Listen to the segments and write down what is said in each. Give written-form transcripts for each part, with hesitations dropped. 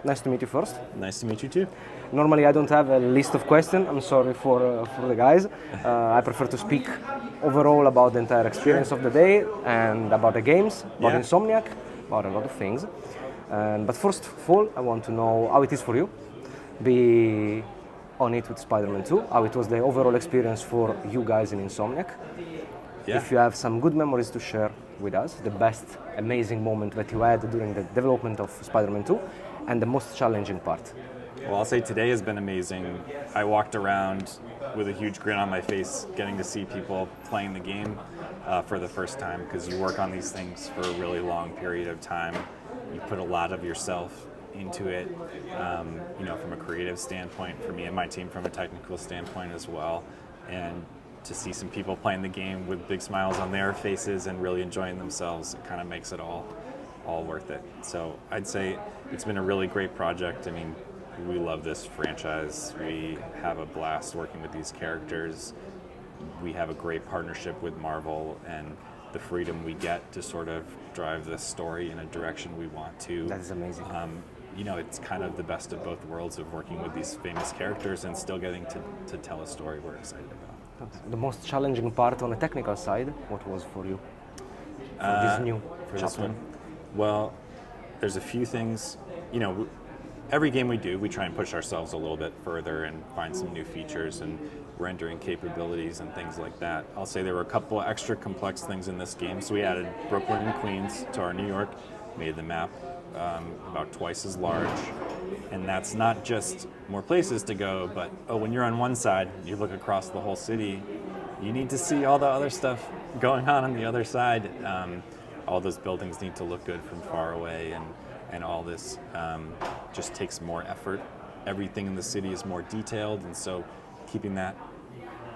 Nice to meet you first. Nice to meet you too. Normally I don't have a list of questions. I'm sorry for the guys. I prefer to speak overall about the entire experience of the day and about the games, about Insomniac, about a lot of things. But first of all, I want to know how it is for you. Be on it with Spider-Man 2, how it was the overall experience for you guys in Insomniac. Yeah. If you have some good memories to share with us, the best amazing moment that you had during the development of Spider-Man 2, and the most challenging part. Well, I'll say today has been amazing. I walked around with a huge grin on my face, getting to see people playing the game for the first time, because you work on these things for a really long period of time. You put a lot of yourself into it, from a creative standpoint, for me and my team from a technical standpoint as well. And to see some people playing the game with big smiles on their faces and really enjoying themselves, it kind of makes it all worth it. So I'd say it's been a really great project. I mean, we love this franchise. We have a blast working with these characters. We have a great partnership with Marvel, and the freedom we get to sort of drive this story in a direction we want to. That is amazing. It's kind of the best of both worlds of working with these famous characters and still getting to tell a story we're excited about. The most challenging part on the technical side, what was for you? For this new this one? Well, there's a few things. Every game we do, we try and push ourselves a little bit further and find some new features and rendering capabilities and things like that. I'll say there were a couple extra complex things in this game. So we added Brooklyn and Queens to our New York, made the map about twice as large. And that's not just more places to go, but when you're on one side, you look across the whole city, you need to see all the other stuff going on the other side. All those buildings need to look good from far away, and all this just takes more effort. Everything in the city is more detailed, and so keeping that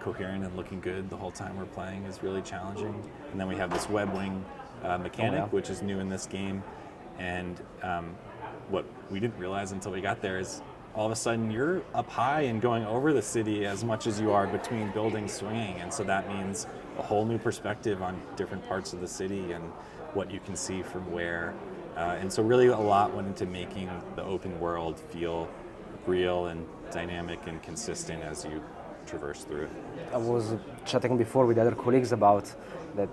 coherent and looking good the whole time we're playing is really challenging. And then we have this web wing mechanic, which is new in this game. And what we didn't realize until we got there is all of a sudden you're up high and going over the city as much as you are between buildings swinging. And so that means a whole new perspective on different parts of the city and what you can see from where. And so really a lot went into making the open world feel real and dynamic and consistent as you traverse through it. I was chatting before with other colleagues about that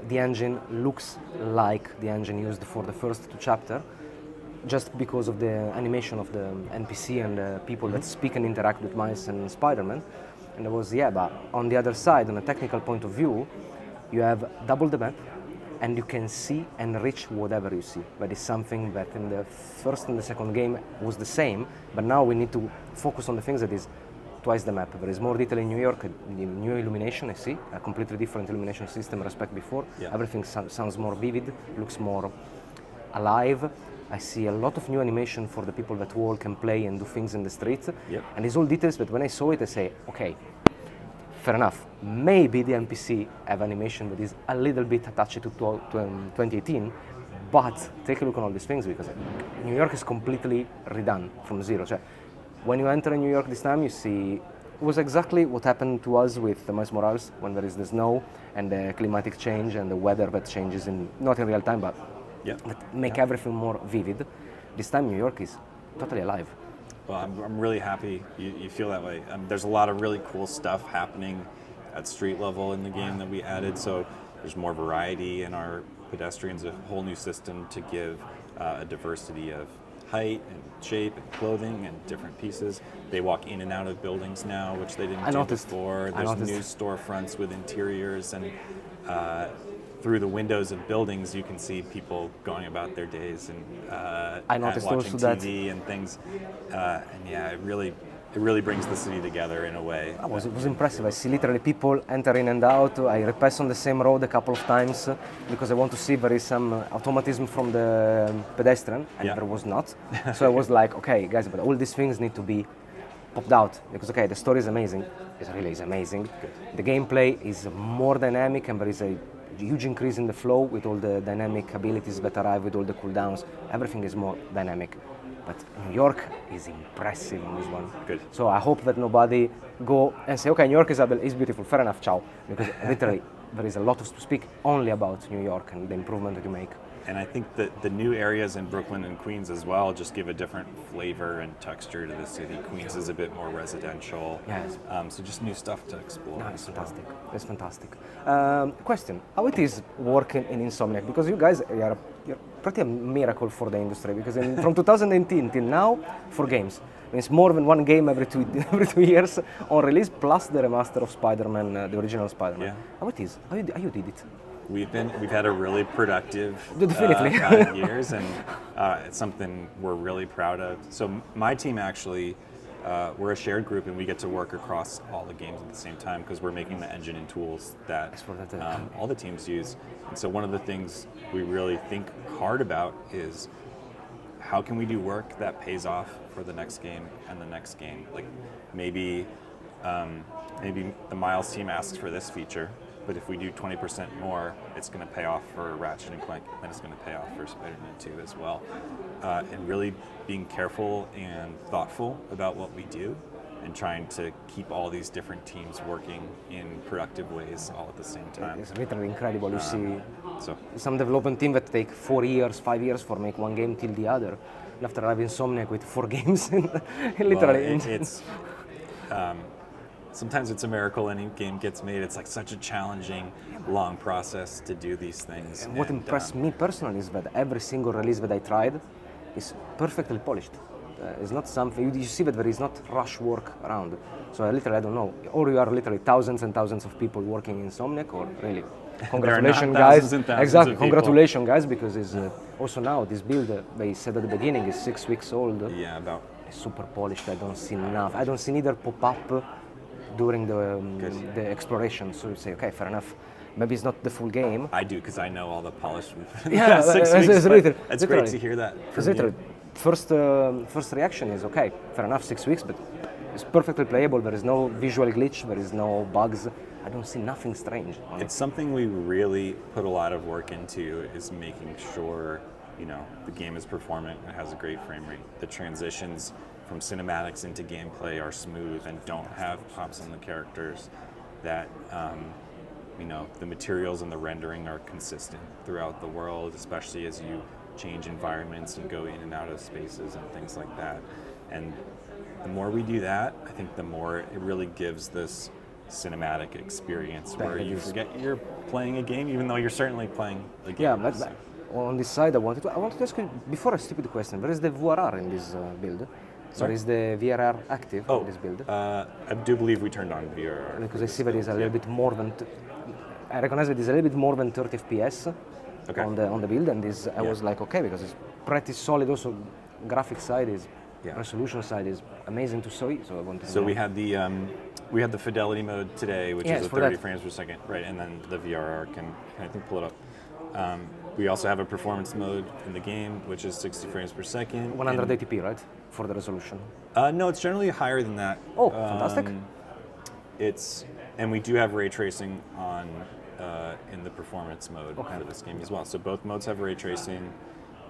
the engine looks like the engine used for the first two chapters, just because of the animation of the NPC and the people that speak and interact with Miles and Spider-Man. And it was, but on the other side, on a technical point of view, you have double the map, and you can see and reach whatever you see. That is something that in the first and the second game was the same, but now we need to focus on the things that is twice the map. There is more detail in New York, the new illumination I see, a completely different illumination system respect before. Yeah. Everything sounds more vivid, looks more alive. I see a lot of new animation for the people that walk and play and do things in the streets. Yep. And it's all details, but when I saw it I say, okay, fair enough. Maybe the NPC have animation that is a little bit attached to 2018, but take a look on all these things, because New York is completely redone from zero. When you enter New York this time, you see it was exactly what happened to us with Miles Morales, when there is the snow and the climatic change and the weather that changes not in real time, but that make everything more vivid. This time New York is totally alive. Well, I'm really happy you feel that way. There's a lot of really cool stuff happening at street level in the game that we added, so there's more variety in our pedestrians, a whole new system to give a diversity of height and shape and clothing and different pieces. They walk in and out of buildings now, which they didn't do before. There's new storefronts with interiors, and through the windows of buildings you can see people going about their days and watching TV and things. It really brings the city together in a way. It was impressive. I see literally people enter in and out. I repass on the same road a couple of times because I want to see if there is some automatism from the pedestrian, and there was not. So I was like, okay, guys, but all these things need to be popped out, because the story is amazing. It really is amazing. Good. The gameplay is more dynamic, and there is a huge increase in the flow with all the dynamic abilities that arrive with all the cooldowns. Everything is more dynamic. But New York is impressive on this one. Good. So I hope that nobody go and say, okay, New York is beautiful, fair enough, ciao. Because literally there is a lot to speak only about New York and the improvement that you make. And I think that the new areas in Brooklyn and Queens as well just give a different flavor and texture to the city. Queens is a bit more residential. Yes. So just new stuff to explore. No, it's fantastic. It's fantastic. Question: how it is working in Insomniac? Because you guys you're pretty a miracle for the industry. Because from 2018 till now, for games, it's more than one game every two years on release, plus the remaster of Spider-Man, the original Spider-Man. Yeah. How it is? How you did it? We've had a really productive Definitely. 5 years, and it's something we're really proud of. So my team actually, we're a shared group, and we get to work across all the games at the same time because we're making the engine and tools that all the teams use. And so one of the things we really think hard about is how can we do work that pays off for the next game and the next game. Like maybe the Miles team asks for this feature, but if we do 20% more, it's going to pay off for Ratchet and Clank, and it's going to pay off for Spider-Man 2 as well. And really being careful and thoughtful about what we do, and trying to keep all these different teams working in productive ways all at the same time. It's literally incredible. You see So some development team that take 4 years, 5 years for make one game till the other. And after having Insomniac with 4 games, literally. Well, it's sometimes it's a miracle any game gets made. It's like such a challenging, long process to do these things. And what impressed me personally is that every single release that I tried is perfectly polished. It's not something, you see that there is not rush work around. So I don't know, or you are literally thousands and thousands of people working in Insomniac, or really, congratulations guys. Thousands and thousands exactly, of people. congratulations guys, because it's also now this build, they said at the beginning, is 6 weeks old. Yeah, about. It's super polished, I don't see enough. I don't see neither pop-up during the exploration, so you say, okay, fair enough. Maybe it's not the full game. I do, because I know all the polish. Yeah, 6 weeks. It's great to hear that. First reaction is okay, fair enough, 6 weeks, but it's perfectly playable. There is no visual glitch, there is no bugs. I don't see nothing strange. It's something we really put a lot of work into, is making sure the game is performant and has a great frame rate. The transitions from cinematics into gameplay are smooth and don't have pops on the characters. That the materials and the rendering are consistent throughout the world, especially as you change environments and go in and out of spaces and things like that. And the more we do that, I think the more it really gives this cinematic experience where you forget you're playing a game, even though you're certainly playing a game. Yeah, but on this side, I wanted to ask you, before a stupid question, where is the VRR in this build? So is the VRR active in this build? I do believe we turned on VRR. Because I see that it's a little bit more than, I recognize that it's a little bit more than 30 FPS on the build, and this I was like, okay, because it's pretty solid. Also, graphic side is, resolution side is amazing to see. So I wanted. So we had the fidelity mode today, which is 30 frames per second, right? And then the VRR can I think pull it up. We also have a performance mode in the game, which is 60 frames per second. 180p, right, for the resolution? No, it's generally higher than that. Oh, fantastic! And we do have ray tracing on in the performance mode for this game as well. So both modes have ray tracing.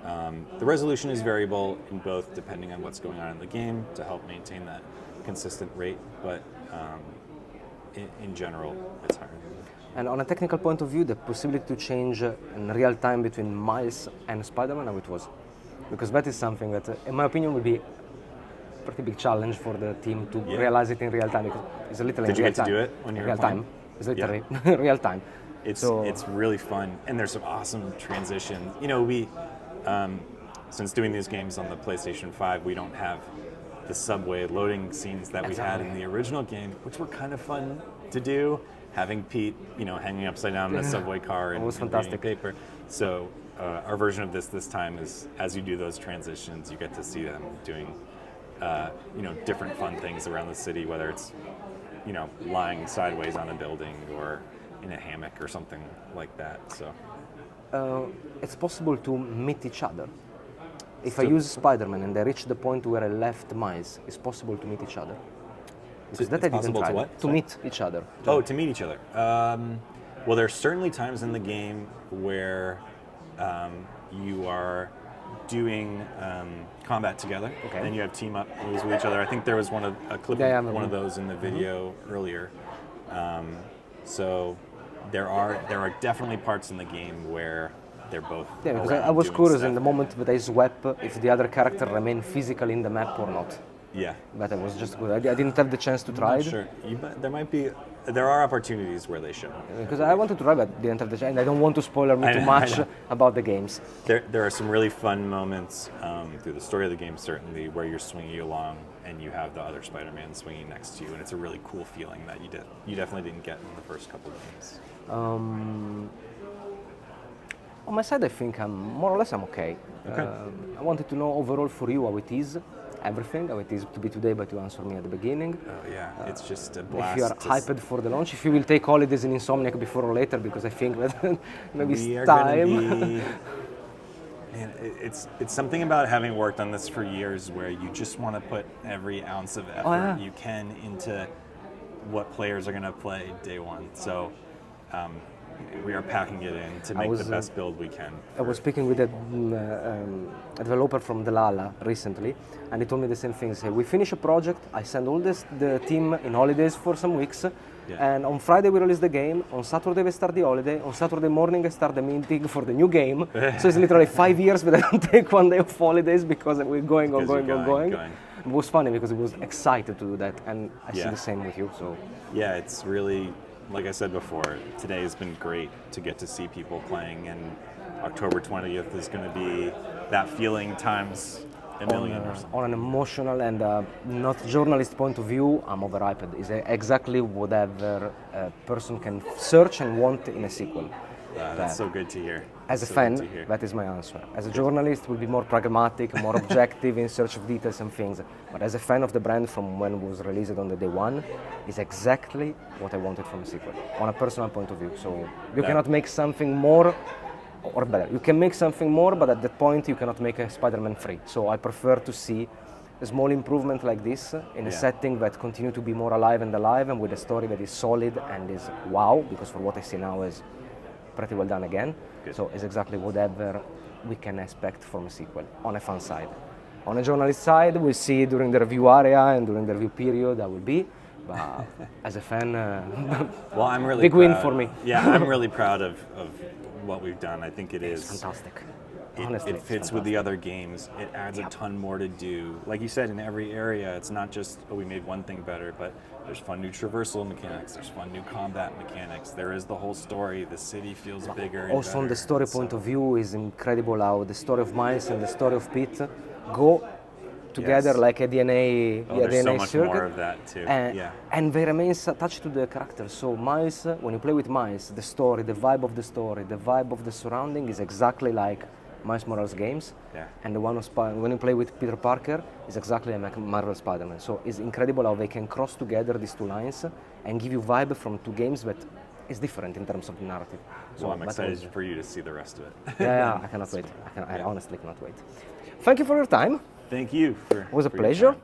The resolution is variable in both, depending on what's going on in the game, to help maintain that consistent rate. But in general, it's higher. And on a technical point of view, the possibility to change in real time between Miles and Spider-Man, how it was? Because that is something that, in my opinion, would be a pretty big challenge for the team to realize it in real time. Because it's literally Did you real get to time. do it when you were real playing? time? It's literally real time. It's really fun, and there's some awesome transitions. We since doing these games on the PlayStation 5, we don't have the subway loading scenes that we had in the original game, which were kind of fun to do. Having Pete, hanging upside down in a subway car and reading paper. So our version of this time is, as you do those transitions, you get to see them doing, different fun things around the city, whether it's, lying sideways on a building or in a hammock or something like that. So it's possible to meet each other. If I use Spider-Man and I reach the point where I left Miles, it's possible to meet each other. Because that I didn't try. To meet each other. Oh, to meet each other. Well, there's certainly times in the game where you are doing combat together, and you have team up moves with each other. I think there was a clip of one of those in the video earlier. So there are definitely parts in the game where they're both. Yeah, because around I was doing curious stuff. in the moment that I swap if the other character remain physically in the map or not. Yeah. But I was just good. I didn't have the chance to try it. Sure. There are opportunities where they should. Because I wanted to try, but didn't have the chance. I don't want to spoiler me I too know, I much know. about the games. There are some really fun moments through the story of the game, certainly, where you're swinging along and you have the other Spider-Man swinging next to you, and it's a really cool feeling that you definitely didn't get in the first couple of games. On my side, I think I'm okay. Okay. I wanted to know overall for you how it is, everything, how it is to be today, but you answered me at the beginning. Oh yeah, it's just a blast. If you are hyped for the launch, if you will take holidays in Insomniac before or later, because I think that maybe We it's are time. gonna be, man, it's something about having worked on this for years where you just want to put every ounce of effort you can into what players are going to play day one. So we are packing it in to make the best build we can. I was speaking with a developer from Delala recently, and he told me the same thing. He said, we finish a project, I send all the team in holidays for some weeks, and on Friday we release the game, on Saturday we start the holiday, on Saturday morning I start the meeting for the new game. So it's literally 5 years, but I don't take one day of holidays because we're going. It was funny because he was excited to do that, and I see the same with you. So yeah, it's really, like I said before, today has been great to get to see people playing, and October 20th is going to be that feeling times a million or something. On an emotional and not journalist point of view, I'm overhyped. It's exactly whatever a person can search and want in a sequel. That's so good to hear. As a fan, that is my answer. As a journalist, will be more pragmatic, more objective in search of details and things. But as a fan of the brand from when it was released on the day one, is exactly what I wanted from a sequel, on a personal point of view. So you cannot make something more or better. You can make something more, but at that point you cannot make a Spider-Man 3. So I prefer to see a small improvement like this in a setting that continue to be more alive and with a story that is solid and is wow, because for what I see now is pretty well done again. Good. So it's exactly whatever we can expect from a sequel on a fan side. On a journalist side, we'll see during the review area and during the review period that will be. But as a fan, well, I'm really big proud. win for me. Yeah, I'm really proud of what we've done. I think It's fantastic. Honestly, it fits with the other games. It adds a ton more to do. Like you said, in every area, it's not just, oh, we made one thing better, but there's fun new traversal mechanics, there's fun new combat mechanics, there is the whole story, the city feels bigger. Also, on the story point of view, is incredible how the story of Miles and the story of Pete go together like a DNA, there's DNA so much circuit. more of that too. And they remain attached to the character. So Miles, when you play with Miles, the story, the vibe of the story, the vibe of the surrounding is exactly like Miles Morales games, and the one of when you play with Peter Parker is exactly like Marvel Spider-Man. So it's incredible how they can cross together these two lines and give you vibe from two games that is different in terms of the narrative. So I'm excited for you to see the rest of it. I cannot wait. I honestly cannot wait. Thank you for your time. Thank you. It was a pleasure.